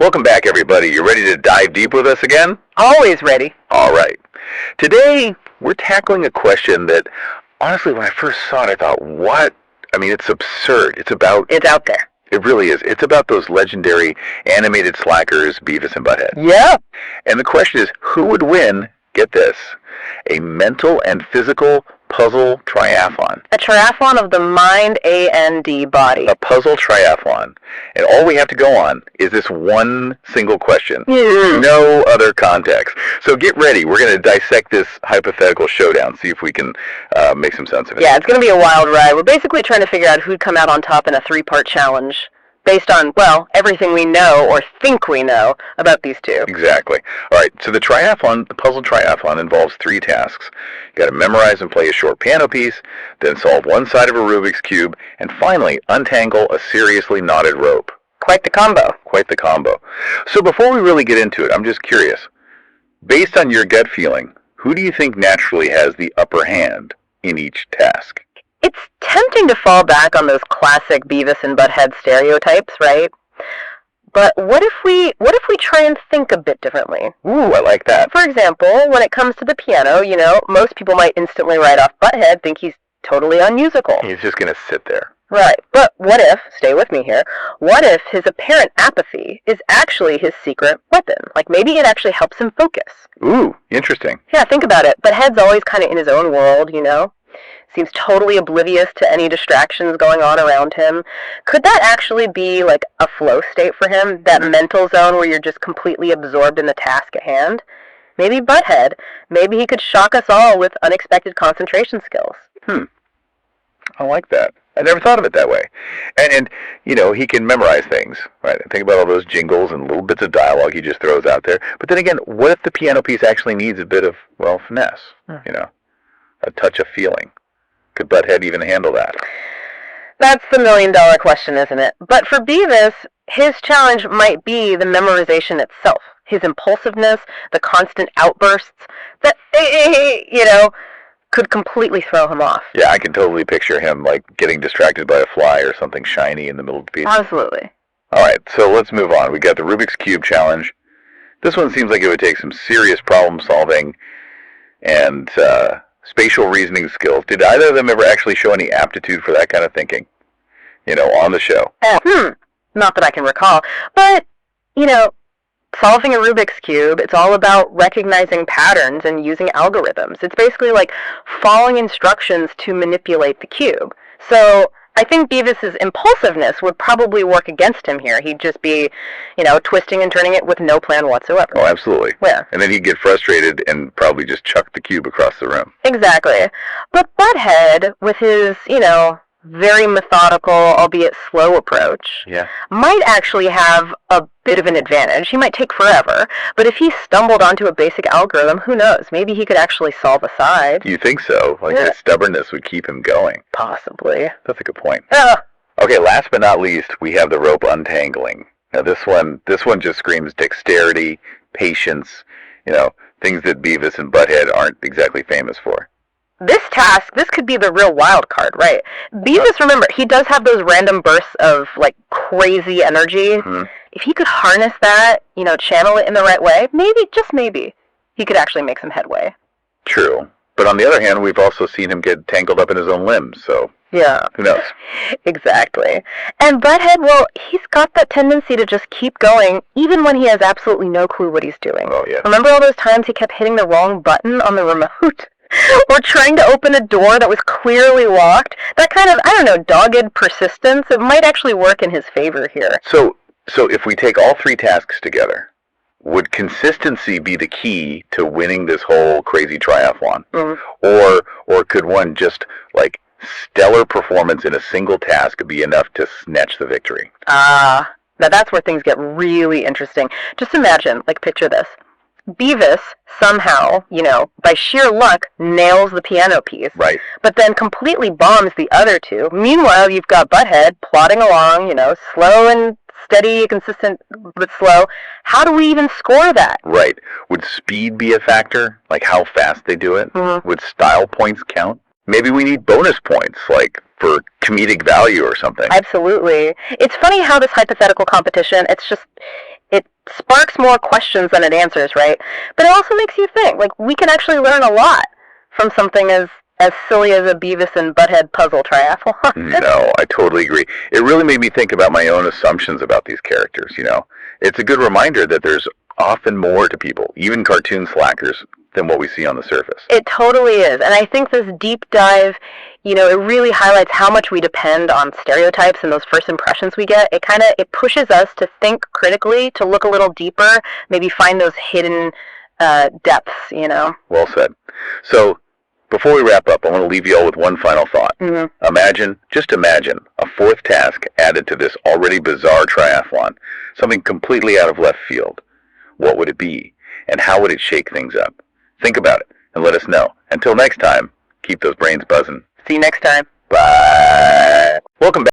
Welcome back, everybody. You ready to dive deep with us again? Always ready. All right. Today, we're tackling a question that, honestly, when I first saw it, I thought, what? I mean, it's absurd. It's out there. It really is. It's about those legendary animated slackers, Beavis and Butthead. Yeah. And the question is, who would win, get this, a mental and physical puzzle triathlon? A triathlon of the mind and body. A puzzle triathlon. And all we have to go on is this one single question. No other context. So get ready. We're going to dissect this hypothetical showdown, see if we can make some sense of it. Yeah, it's going to be a wild ride. We're basically trying to figure out who'd come out on top in a 3-part challenge based on, well, everything we know or think we know about these two. Exactly. All right, so the puzzle triathlon involves 3 tasks. You got to memorize and play a short piano piece, then solve one side of a Rubik's Cube, and finally untangle a seriously knotted rope. Quite the combo. Quite the combo. So before we really get into it, I'm just curious. Based on your gut feeling, who do you think naturally has the upper hand in each task? It's tempting to fall back on those classic Beavis and Butthead stereotypes, right? But what if we try and think a bit differently? Ooh, I like that. For example, when it comes to the piano, most people might instantly write off Butthead, think he's totally unmusical. He's just going to sit there. Right. But what if, stay with me here, what if his apparent apathy is actually his secret weapon? Like maybe it actually helps him focus. Ooh, interesting. Yeah, think about it. Butthead's always kind of in his own world, Seems totally oblivious to any distractions going on around him. Could that actually be like a flow state for him? That mental zone where you're just completely absorbed in the task at hand? Maybe Butthead. Maybe he could shock us all with unexpected concentration skills. I like that. I never thought of it that way. And he can memorize things, right? Think about all those jingles and little bits of dialogue he just throws out there. But then again, what if the piano piece actually needs a bit of, finesse? A touch of feeling. Could Butthead even handle that? That's the $1,000,000 question, isn't it? But for Beavis, his challenge might be the memorization itself. His impulsiveness, the constant outbursts that, could completely throw him off. Yeah, I can totally picture him, getting distracted by a fly or something shiny in the middle of the piece. Absolutely. All right, so let's move on. We got the Rubik's Cube challenge. This one seems like it would take some serious problem solving and spatial reasoning skills. Did either of them ever actually show any aptitude for that kind of thinking, on the show? Not that I can recall. But, solving a Rubik's Cube, it's all about recognizing patterns and using algorithms. It's basically like following instructions to manipulate the cube. So I think Beavis's impulsiveness would probably work against him here. He'd just be, twisting and turning it with no plan whatsoever. Oh, absolutely. Yeah. And then he'd get frustrated and probably just chuck the cube across the room. Exactly. But Butthead, with his, very methodical, albeit slow approach, might actually have a bit of an advantage. He might take forever, but if he stumbled onto a basic algorithm, who knows? Maybe he could actually solve a side. You think so? His stubbornness would keep him going. Possibly. That's a good point. Okay, last but not least, we have the rope untangling. Now this one just screams dexterity, patience, things that Beavis and Butthead aren't exactly famous for. This could be the real wild card, right? Beavis, remember, he does have those random bursts of, crazy energy. Mm-hmm. If he could harness that, channel it in the right way, maybe, just maybe, he could actually make some headway. True. But on the other hand, we've also seen him get tangled up in his own limbs, so yeah, who knows? Exactly. And Butthead, well, he's got that tendency to just keep going, even when he has absolutely no clue what he's doing. Oh, yeah. Remember all those times he kept hitting the wrong button on the remote? Or trying to open a door that was clearly locked? That kind of, dogged persistence, it might actually work in his favor here. So if we take all 3 tasks together, would consistency be the key to winning this whole crazy triathlon? Mm-hmm. Or could one just, stellar performance in a single task be enough to snatch the victory? Now that's where things get really interesting. Just imagine, picture this. Beavis somehow, by sheer luck, nails the piano piece. Right. But then completely bombs the other 2. Meanwhile, you've got Butthead plodding along, slow and steady, consistent, but slow. How do we even score that? Right. Would speed be a factor? How fast they do it? Mm-hmm. Would style points count? Maybe we need bonus points, for comedic value or something. Absolutely. It's funny how this hypothetical competition, it sparks more questions than it answers, right? But it also makes you think. Like, we can actually learn a lot from something as silly as a Beavis and Butthead puzzle triathlon. No, I totally agree. It really made me think about my own assumptions about these characters, you know. It's a good reminder that there's often more to people, even cartoon slackers, than what we see on the surface. It totally is. And I think this deep dive, you know, it really highlights how much we depend on stereotypes and those first impressions we get. It pushes us to think critically, to look a little deeper, maybe find those hidden depths, you know. Well said. So, before we wrap up, I want to leave you all with one final thought. Mm-hmm. Just imagine, a fourth task added to this already bizarre triathlon, something completely out of left field. What would it be? And how would it shake things up? Think about it and let us know. Until next time, keep those brains buzzing. See you next time. Bye. Welcome back.